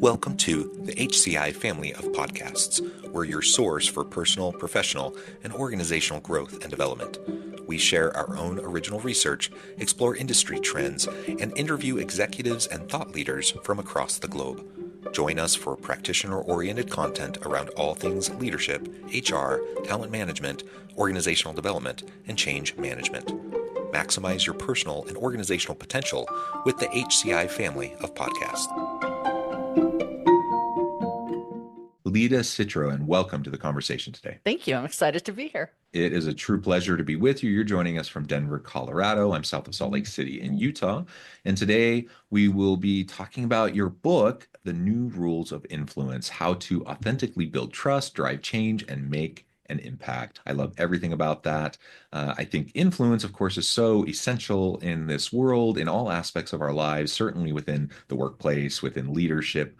Welcome to the HCI family of podcasts. We're your source for personal, professional, and organizational growth and development. We share our own original research, explore industry trends, and interview executives and thought leaders from across the globe. Join us for practitioner-oriented content around all things leadership, HR, talent management, organizational development, and change management. Maximize your personal and organizational potential with the HCI family of podcasts. Lida Citroën, welcome to the conversation today. Thank you. I'm excited to be here. It is a true pleasure to be with you. You're joining us from Denver, Colorado. I'm south of Salt Lake City in Utah. And today we will be talking about your book, The New Rules of Influence: How to Authentically Build Trust, Drive Change, and Make an Impact. I love everything about that. I think influence, of course, is so essential in this world, in all aspects of our lives, certainly within the workplace, within leadership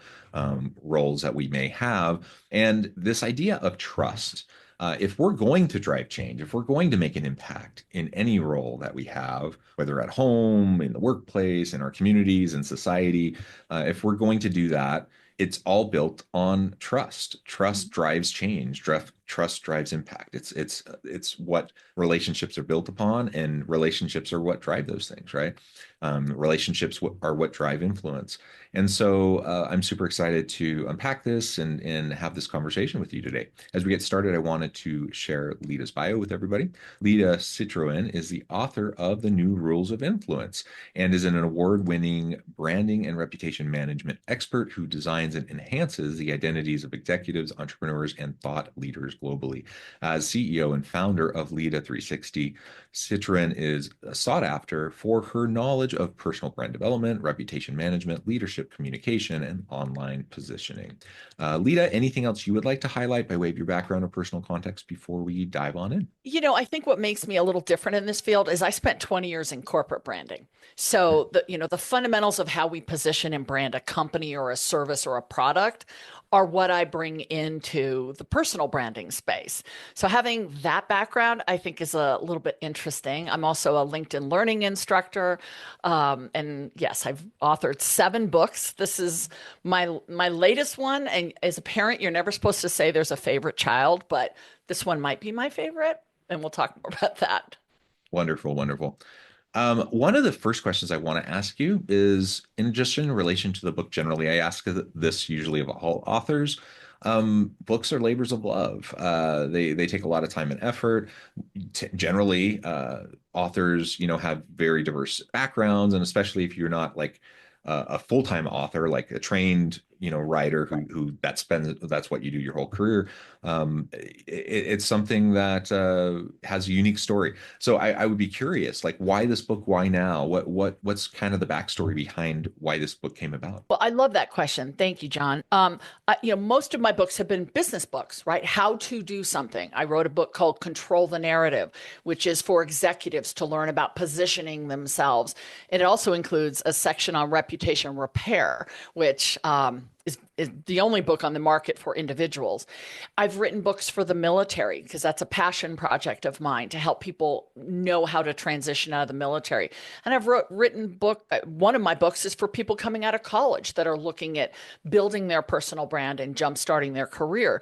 roles that we may have. And this idea of trust, if we're going to drive change, if we're going to make an impact in any role that we have, whether at home, in the workplace, in our communities, in society, if we're going to do that, it's all built on trust. Trust drives change. Trust drives impact. It's what relationships are built upon, and relationships are what drive those things, right? Relationships are what drive influence. And so I'm super excited to unpack this and have this conversation with you today. As we get started, I wanted to share Lida's bio with everybody. Lida Citroën is the author of The New Rules of Influence and is an award-winning branding and reputation management expert who designs and enhances the identities of executives, entrepreneurs, and thought leaders globally. As CEO and founder of Lida 360, Citroën is sought after for her knowledge of personal brand development, reputation management, leadership communication, and online positioning. Lida, anything else you would like to highlight by way of your background or personal context before we dive on in? I think what makes me a little different in this field is I spent 20 years in corporate branding. So the fundamentals of how we position and brand a company or a service or a product are what I bring into the personal branding space. So having that background, I think, is a little bit interesting. I'm also a LinkedIn learning instructor. And yes, I've authored 7 books. This is my latest one. And as a parent, you're never supposed to say there's a favorite child, but this one might be my favorite. And we'll talk more about that. Wonderful, wonderful. One of the first questions I want to ask you is in relation to the book generally. I ask this usually of all authors. Books are labors of love. They take a lot of time and effort. Generally, authors, have very diverse backgrounds, and especially if you're not like a full-time author, like a trained writer who that's what you do your whole career. It's something that has a unique story. So I would be curious, like, why this book? Why now? What's kind of the backstory behind why this book came about? Well, I love that question. Thank you, John. Most of my books have been business books, right? How to do something. I wrote a book called Control the Narrative, which is for executives to learn about positioning themselves. And it also includes a section on reputation repair, which is the only book on the market for individuals. I've written books for the military because that's a passion project of mine, to help people know how to transition out of the military. And I've written one of my books is for people coming out of college that are looking at building their personal brand and jumpstarting their career.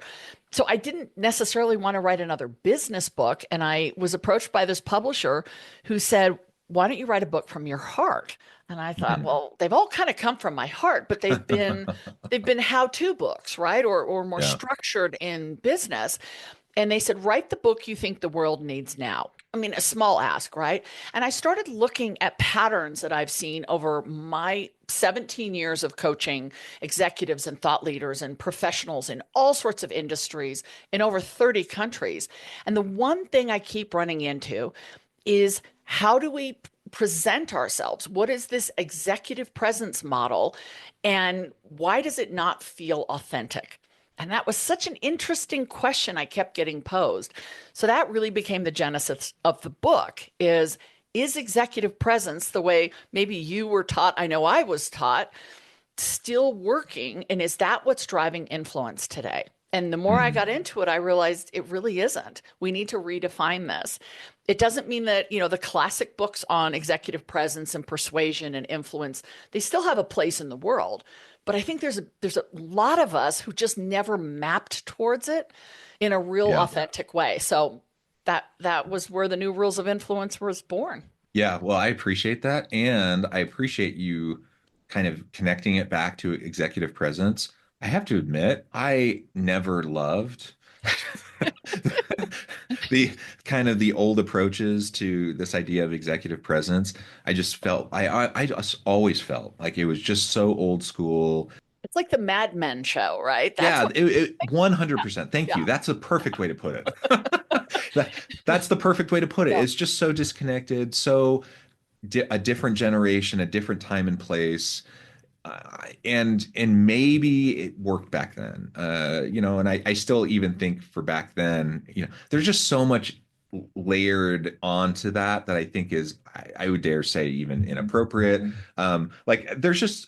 So I didn't necessarily want to write another business book. And I was approached by this publisher who said, why don't you write a book from your heart? And I thought, well, they've all kind of come from my heart, but they've been how-to books, right? Or more structured in business. And they said, write the book you think the world needs now. I mean, a small ask, right? And I started looking at patterns that I've seen over my 17 years of coaching executives and thought leaders and professionals in all sorts of industries in over 30 countries. And the one thing I keep running into is, how do we present ourselves? What is this executive presence model? And why does it not feel authentic? And that was such an interesting question I kept getting posed. So that really became the genesis of the book is executive presence, the way maybe you were taught, I know I was taught, still working? And is that what's driving influence today? And the more I Hmm. got into it, I realized it really isn't. We need to redefine this. It doesn't mean that, the classic books on executive presence and persuasion and influence, they still have a place in the world. But I think there's a lot of us who just never mapped towards it in a real Yeah. authentic way. So that was where the new rules of influence was born. Yeah, well, I appreciate that. And I appreciate you kind of connecting it back to executive presence. I have to admit, I never loved the kind of the old approaches to this idea of executive presence. I just felt I just always felt like it was just so old school. It's like the Mad Men show, right? That's Yeah, what. 100%. Thank Yeah, you. That's a perfect way to put it. That, that's the perfect way to put it. yeah, It's just so disconnected, so a different generation, a different time and place. And maybe it worked back then, and I still even think for back then, there's just so much layered onto that I think is, I would dare say, even inappropriate. Like there's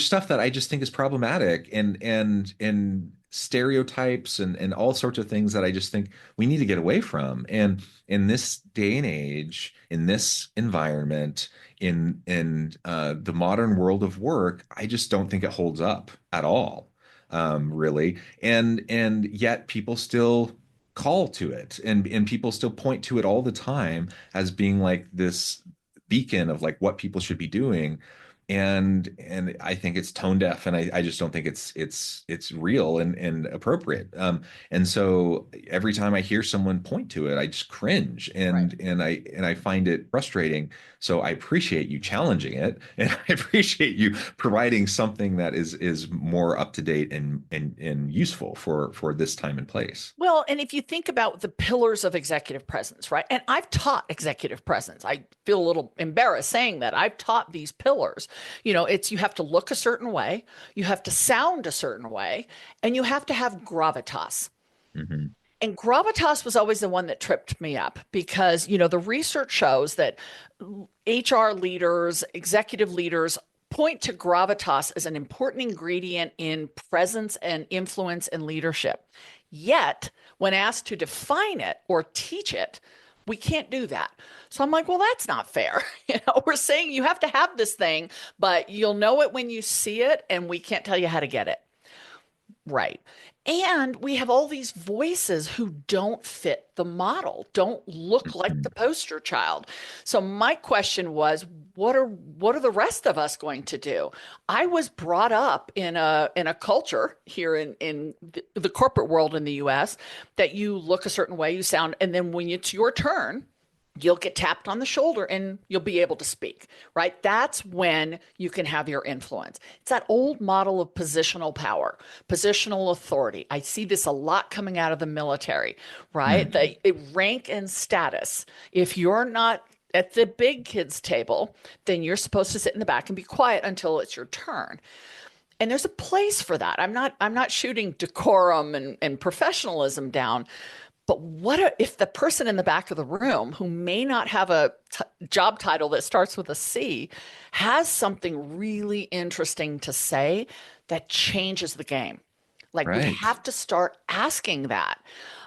stuff that I just think is problematic, and stereotypes and all sorts of things that I just think we need to get away from. And in this day and age, in this environment, in the modern world of work, I just don't think it holds up at all, really. And yet people still call to it, and people still point to it all the time as being like this beacon of like what people should be doing. And I think it's tone deaf, and I just don't think it's real and appropriate. And so every time I hear someone point to it, I just cringe, right. and I find it frustrating. So I appreciate you challenging it, and I appreciate you providing something that is more up to date and useful for this time and place. Well, and if you think about the pillars of executive presence, right? And I've taught executive presence. I feel a little embarrassed saying that. I've taught these pillars. It's you have to look a certain way, you have to sound a certain way, and you have to have gravitas. Hmm. And gravitas was always the one that tripped me up because, the research shows that HR leaders, executive leaders point to gravitas as an important ingredient in presence and influence and leadership. Yet, when asked to define it or teach it, we can't do that. So I'm like, well, that's not fair. We're saying you have to have this thing, but you'll know it when you see it, and we can't tell you how to get it. Right. And we have all these voices who don't fit the model, don't look like the poster child. So my question was, what are the rest of us going to do? I was brought up in a culture here in the corporate world in the US that you look a certain way, you sound, and then when it's your turn, you'll get tapped on the shoulder and you'll be able to speak, right? That's when you can have your influence. It's that old model of positional power, positional authority. I see this a lot coming out of the military, right? Mm. The rank and status. If you're not at the big kids table, then you're supposed to sit in the back and be quiet until it's your turn. And there's a place for that. I'm not shooting decorum and professionalism down, but if the person in the back of the room who may not have a job title that starts with a C has something really interesting to say that changes the game? Like we Right. have to start asking that.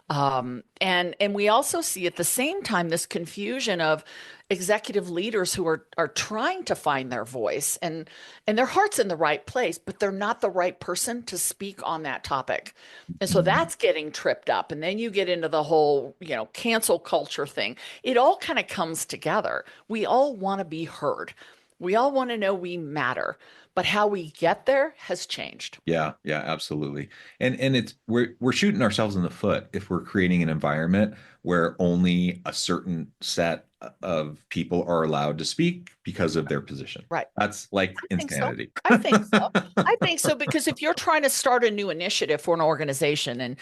And we also see at the same time this confusion of executive leaders who are trying to find their voice and their heart's in the right place, but they're not the right person to speak on that topic. And so Mhm. that's getting tripped up. And then you get into the whole, cancel culture thing. It all kind of comes together. We all want to be heard. We all want to know we matter, but how we get there has changed. Yeah, yeah, absolutely. And it's we're shooting ourselves in the foot if we're creating an environment where only a certain set of people are allowed to speak because of their position. Right. That's like I think so. insanity. I think so. I think so because if you're trying to start a new initiative for an organization, and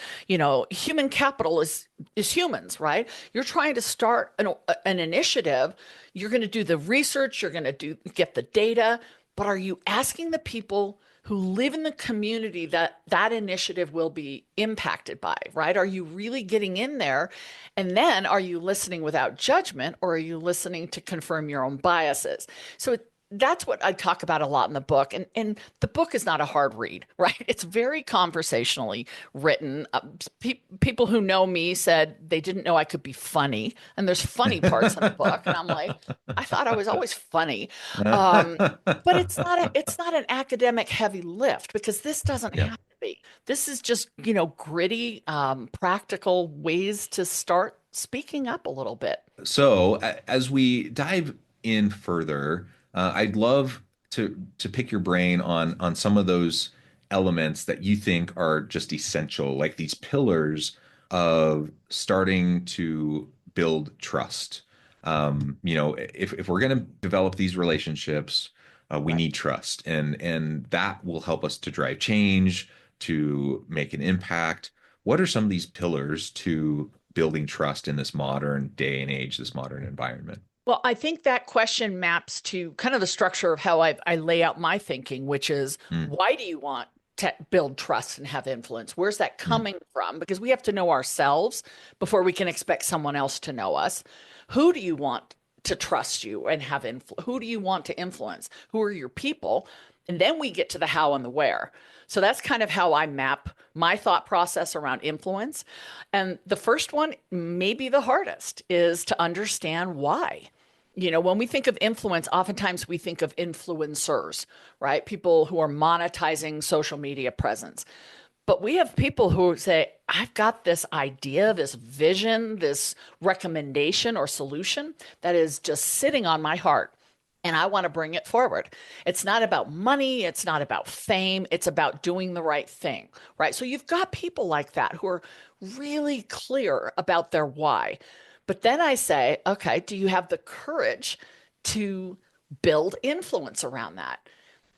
human capital is humans, right? You're trying to start an initiative. You're going to do the research. You're going to get the data, but are you asking the people who live in the community that initiative will be impacted by, right? Are you really getting in there? And then are you listening without judgment, or are you listening to confirm your own biases? So that's what I talk about a lot in the book. And the book is not a hard read, right? It's very conversationally written. People who know me said they didn't know I could be funny. And there's funny parts in the book. And I'm like, I thought I was always funny. Um, but it's not an academic heavy lift because this doesn't Yeah. have to be. This is just, gritty, practical ways to start speaking up a little bit. So, as we dive in further, I'd love to pick your brain on some of those elements that you think are just essential, like these pillars of starting to build trust. If we're going to develop these relationships, we Right. need trust, and that will help us to drive change, to make an impact. What are some of these pillars to building trust in this modern day and age, this modern environment? Well, I think that question maps to kind of the structure of how I lay out my thinking, which is Mm, why do you want to build trust and have influence? Where's that mm, coming from? Because we have to know ourselves before we can expect someone else to know us. Who do you want to trust you and have influence? Who do you want to influence? Who are your people? And then we get to the how and the where. So that's kind of how I map my thought process around influence. And the first one, maybe the hardest, is to understand why. When we think of influence, oftentimes we think of influencers, right? People who are monetizing social media presence. But we have people who say, I've got this idea, this vision, this recommendation or solution that is just sitting on my heart. And I want to bring it forward. It's not about money. It's not about fame. It's about doing the right thing, right? So you've got people like that who are really clear about their why. But then I say, okay, do you have the courage to build influence around that?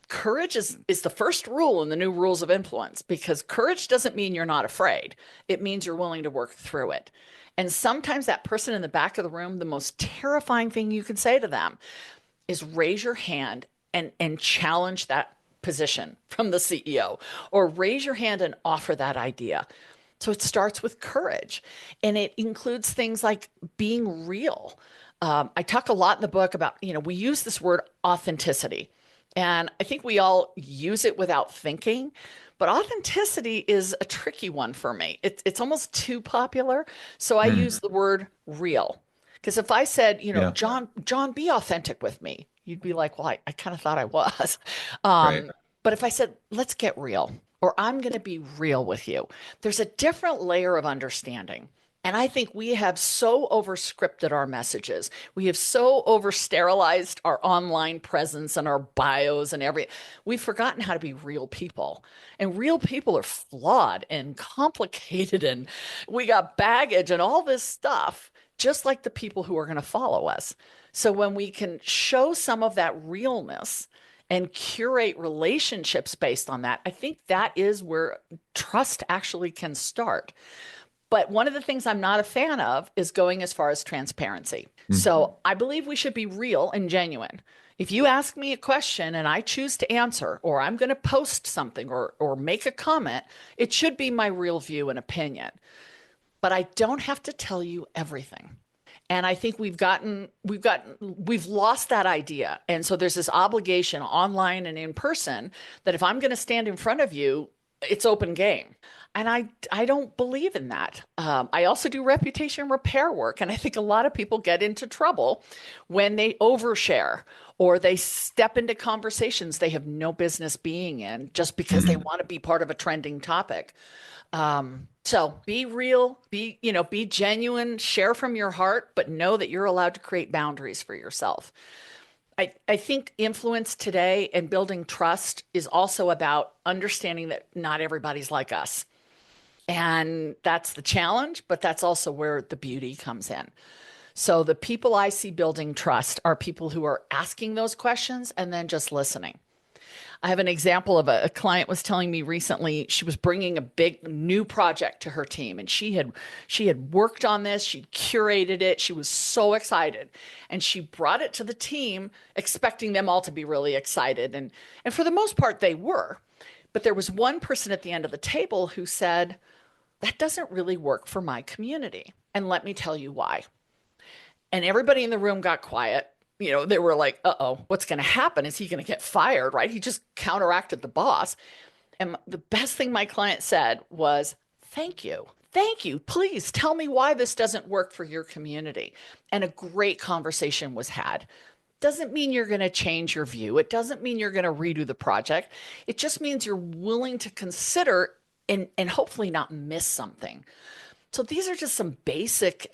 Courage is the first rule in the new rules of influence because courage doesn't mean you're not afraid. It means you're willing to work through it. And sometimes that person in the back of the room, the most terrifying thing you can say to them is raise your hand and challenge that position from the CEO or raise your hand and offer that idea. So it starts with courage and it includes things like being real. I talk a lot in the book about, we use this word authenticity. And I think we all use it without thinking, but authenticity is a tricky one for me. It's almost too popular. So I mm. use the word real. Because if I said, Yeah, John, be authentic with me, you'd be like, well, I kind of thought I was. right. But if I said, let's get real, or I'm going to be real with you, there's a different layer of understanding. And I think we have so overscripted our messages. We have so over sterilized our online presence and our bios and every. We've forgotten how to be real people. And real people are flawed and complicated. And we got baggage and all this stuff, just like the people who are going to follow us. So when we can show some of that realness and curate relationships based on that, I think that is where trust actually can start. But one of the things I'm not a fan of is going as far as transparency. Mm, So I believe we should be real and genuine. If you ask me a question and I choose to answer, or I'm going to post something or make a comment, it should be my real view and opinion. But I don't have to tell you everything. And I think we've lost that idea. And so there's this obligation online and in person that if I'm going to stand in front of you, it's open game. And I don't believe in that. I also do reputation repair work. And I think a lot of people get into trouble when they overshare or they step into conversations they have no business being in just because they mm. want to be part of a trending topic. So be real, be genuine, share from your heart, but know that you're allowed to create boundaries for yourself. I think influence today and building trust is also about understanding that not everybody's like us. And that's the challenge, but that's also where the beauty comes in. So the people I see building trust are people who are asking those questions and then just listening. I have an example of a client was telling me recently she was bringing a big new project to her team and she had worked on this, she'd curated it, she was so excited and she brought it to the team expecting them all to be really excited and for the most part they were. But there was one person at the end of the table who said, that doesn't really work for my community. And let me tell you why. And everybody in the room got quiet. they were like, uh-oh, what's going to happen? Is he going to get fired? Right? He just counteracted the boss. And the best thing my client said was, thank you. Thank you. Please tell me why this doesn't work for your community. And a great conversation was had. Doesn't mean you're going to change your view. It doesn't mean you're going to redo the project. It just means you're willing to consider and hopefully not miss something. So these are just some basic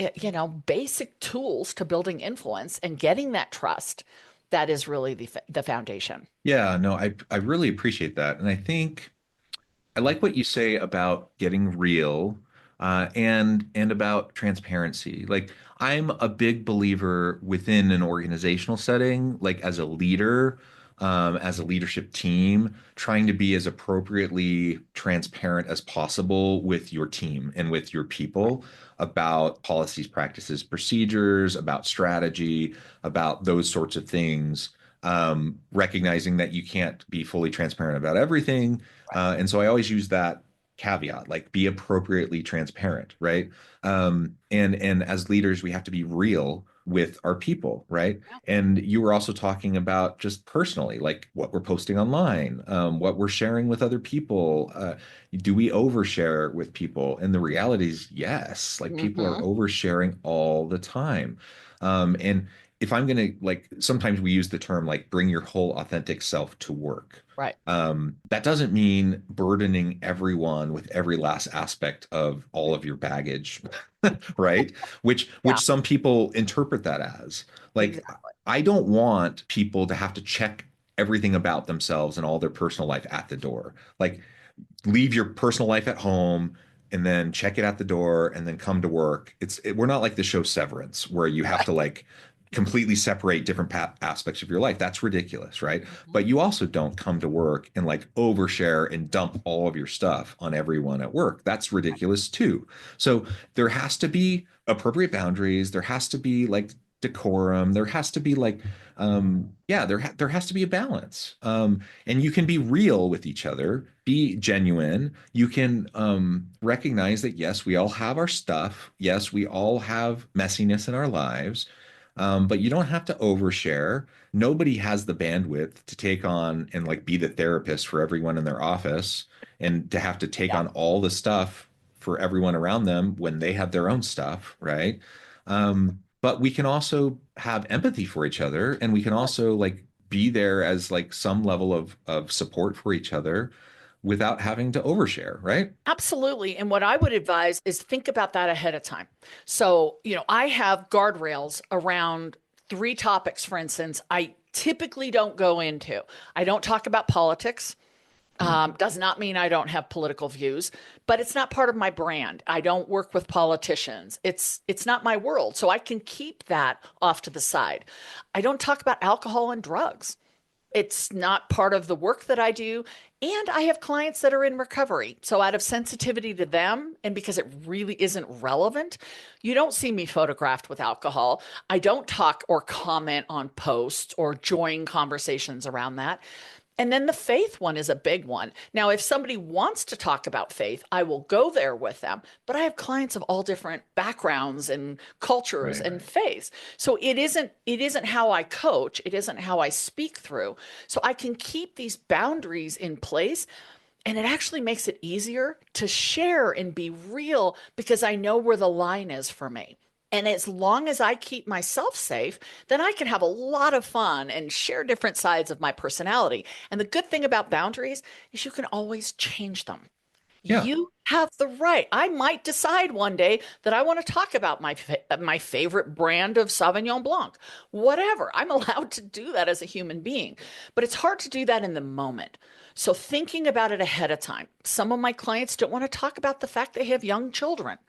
tools to building influence and getting that trust. That is really the foundation. Yeah, no, I really appreciate that. And I think I like what you say about getting real, and about transparency. Like I'm a big believer within an organizational setting, like as a leader, as a leadership team, trying to be as appropriately transparent as possible with your team and with your people about policies, practices, procedures, about strategy, about those sorts of things. Recognizing that you can't be fully transparent about everything, and so I always use that caveat, like be appropriately transparent, right? And as leaders, we have to be real with our people, right? Yeah. And you were also talking about just personally, like what we're posting online, what we're sharing with other people. Do we overshare with people? And the reality is, yes, like people are Hmm. oversharing all the time. And if I'm going to like, sometimes we use the term like bring your whole authentic self to work. Right. That doesn't mean burdening everyone with every last aspect of all of your baggage, right? Which Yeah, some people interpret that as. Like, exactly. I don't want people to have to check everything about themselves and all their personal life at the door. Like, leave your personal life at home and then check it at the door and then come to work. We're not like the show Severance where you have to like completely separate different aspects of your life. That's ridiculous, right? Mhm. But you also don't come to work and like overshare and dump all of your stuff on everyone at work. That's ridiculous too. So there has to be appropriate boundaries. There has to be like decorum. There has to be like yeah, there has to be a balance. And you can be real with each other, be genuine. You can recognize that, yes, we all have our stuff. Yes, we all have messiness in our lives, but you don't have to overshare. Nobody has the bandwidth to take on and like be the therapist for everyone in their office and to have to take Yeah. on all the stuff for everyone around them when they have their own stuff, right? But we can also have empathy for each other, and we can Yes. also like be there as like some level of support for each other without having to overshare, right? Absolutely. And what I would advise is think about that ahead of time. So, I have guardrails around three topics, for instance, I typically don't go into. I don't talk about politics. Mm, Does not mean I don't have political views, but it's not part of my brand. I don't work with politicians. It's not my world, so I can keep that off to the side. I don't talk about alcohol and drugs. It's not part of the work that I do. And I have clients that are in recovery. So, out of sensitivity to them, and because it really isn't relevant, you don't see me photographed with alcohol. I don't talk or comment on posts or join conversations around that. And then the faith one is a big one. Now, if somebody wants to talk about faith, I will go there with them. But I have clients of all different backgrounds and cultures right, and faiths. So it isn't how I coach, it isn't how I speak through. So I can keep these boundaries in place, and it actually makes it easier to share and be real because I know where the line is for me. And as long as I keep myself safe, then I can have a lot of fun and share different sides of my personality. And the good thing about boundaries is you can always change them. yeah, You have the right. I might decide one day that I want to talk about my favorite brand of Sauvignon Blanc. Whatever. I'm allowed to do that as a human being. But it's hard to do that in the moment. So thinking about it ahead of time. Some of my clients don't want to talk about the fact they have young children.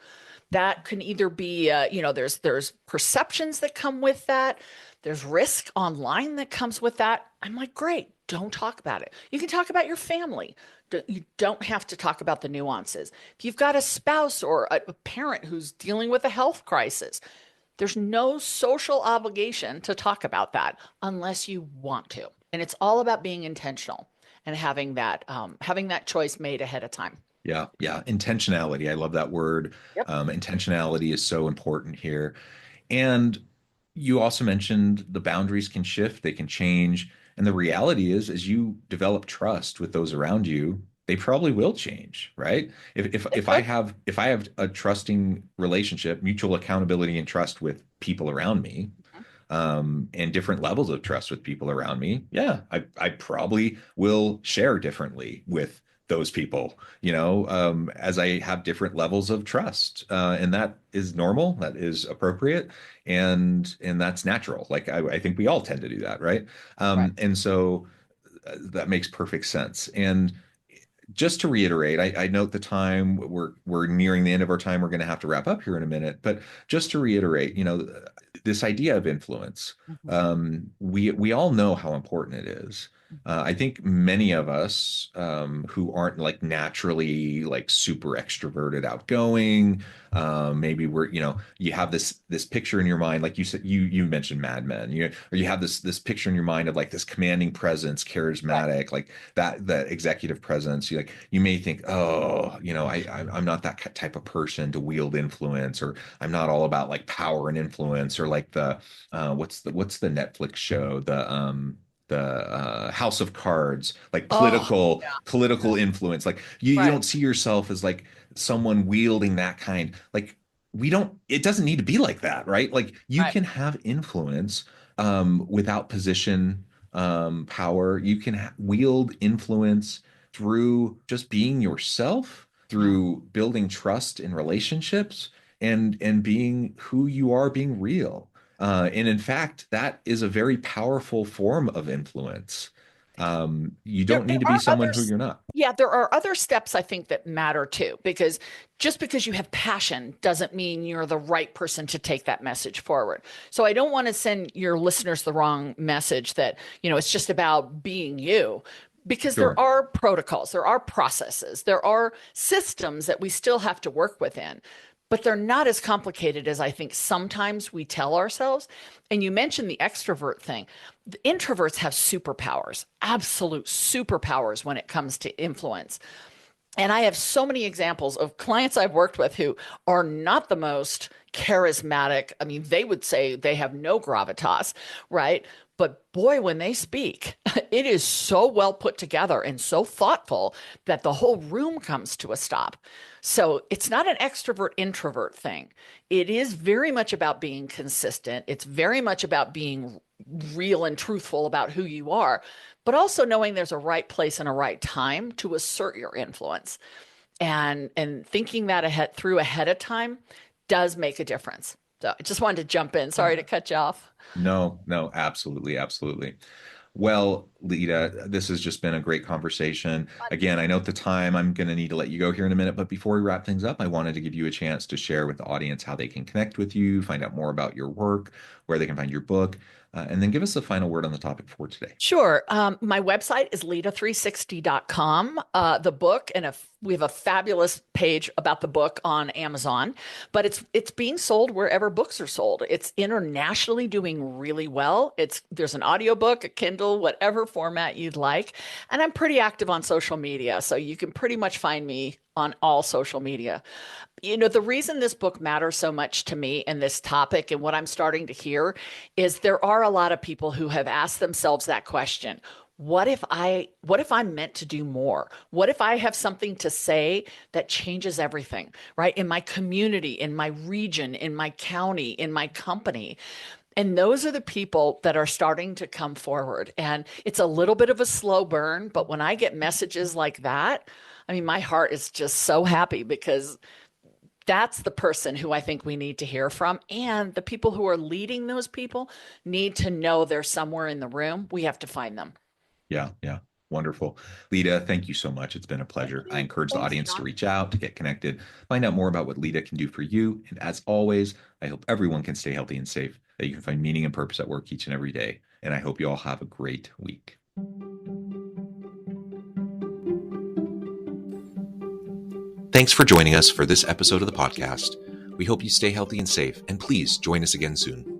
That can either be there's perceptions that come with that. There's risk online that comes with that. I'm like, great, don't talk about it. You can talk about your family. You don't have to talk about the nuances. If you've got a spouse or a parent who's dealing with a health crisis, there's no social obligation to talk about that unless you want to. And it's all about being intentional and having that choice made ahead of time. yeah, yeah. Intentionality. I love that word. Yep. Intentionality is so important here. And You also mentioned the boundaries can shift, they can change. And the reality is, as you develop trust with those around you, they probably will change, right? They could. If I have a trusting relationship, mutual accountability and trust with people around me, and different levels of trust with people around me, yeah, I probably will share differently with those people, as I have different levels of trust. And that is normal, that is appropriate, and that's natural. Like I think we all tend to do that, right? Right. And so that makes perfect sense. And just to reiterate, I note the time we're nearing the end of our time. We're going to have to wrap up here in a minute, but just to reiterate, this idea of influence, Mhm. we all know how important it is. Mhm. I think many of us who aren't like naturally like super extroverted, outgoing, maybe you have this picture in your mind, like you said, you mentioned Mad Men, or you have this picture in your mind of like this commanding presence, Right. charismatic, like that executive presence. You may think, oh, I'm not that type of person to wield influence, or I'm not all about like power and influence, or like what's the Netflix show, the House of Cards, like Oh, political influence. Like you right. don't see yourself as like someone wielding that kind. Like we don't. It doesn't need to be like that, right? Like you Right. can have influence without position, power. You can wield influence through just being yourself, Yeah. through building trust in relationships, and being who you are, being real. And in fact, that is a very powerful form of influence. You There, don't there need to be are someone who others. you're not. Yeah, there are other steps I think that matter too, because just because you have passion doesn't mean you're the right person to take that message forward. So I don't want to send your listeners the wrong message that, it's just about being you, because there Sure. are protocols, there are processes, there are systems that we still have to work within. But they're not as complicated as I think sometimes we tell ourselves. And you mentioned the extrovert thing. The introverts have superpowers, absolute superpowers when it comes to influence. And I have so many examples of clients I've worked with who are not the most charismatic. I mean, they would say they have no gravitas, right? But boy, when they speak, it is so well put together and so thoughtful that the whole room comes to a stop. So it's not an extrovert introvert thing. It is very much about being consistent. It's very much about being real and truthful about who you are, but also knowing there's a right place and a right time to assert your influence. And thinking that ahead of time does make a difference. So I just wanted to jump in. Sorry to cut you off. No, no, absolutely, absolutely. Well, Lita, this has just been a great conversation. Again, I know at the time I'm going to need to let you go here in a minute, but before we wrap things up, I wanted to give you a chance to share with the audience how they can connect with you, find out more about your work, where they can find your book, and then give us the final word on the topic for today. Sure. My website is lida360.com. The book, and we have a fabulous page about the book on Amazon, but it's being sold wherever books are sold. It's internationally doing really well. There's an audiobook, a Kindle, whatever format you'd like. And I'm pretty active on social media, so you can pretty much find me on all social media. The reason this book matters so much to me and this topic and what I'm starting to hear is there are a lot of people who have asked themselves that question. What if I'm meant to do more? What if I have something to say that changes everything, right? In my community, in my region, in my county, in my company. And those are the people that are starting to come forward. And it's a little bit of a slow burn, but when I get messages like that, I mean, my heart is just so happy because that's the person who I think we need to hear from. And the people who are leading those people need to know they're somewhere in the room. We have to find them. Yeah, yeah. Wonderful. Lita, thank you so much. It's been a Thank pleasure. I you. encourage the Thanks, audience to John. reach out, to get connected, find out more about what Lita can do for you. And as always, I hope everyone can stay healthy and safe, that you can find meaning and purpose at work each and every day. And I hope you all have a great week. Thanks for joining us for this episode of the podcast. We hope you stay healthy and safe, and please join us again soon.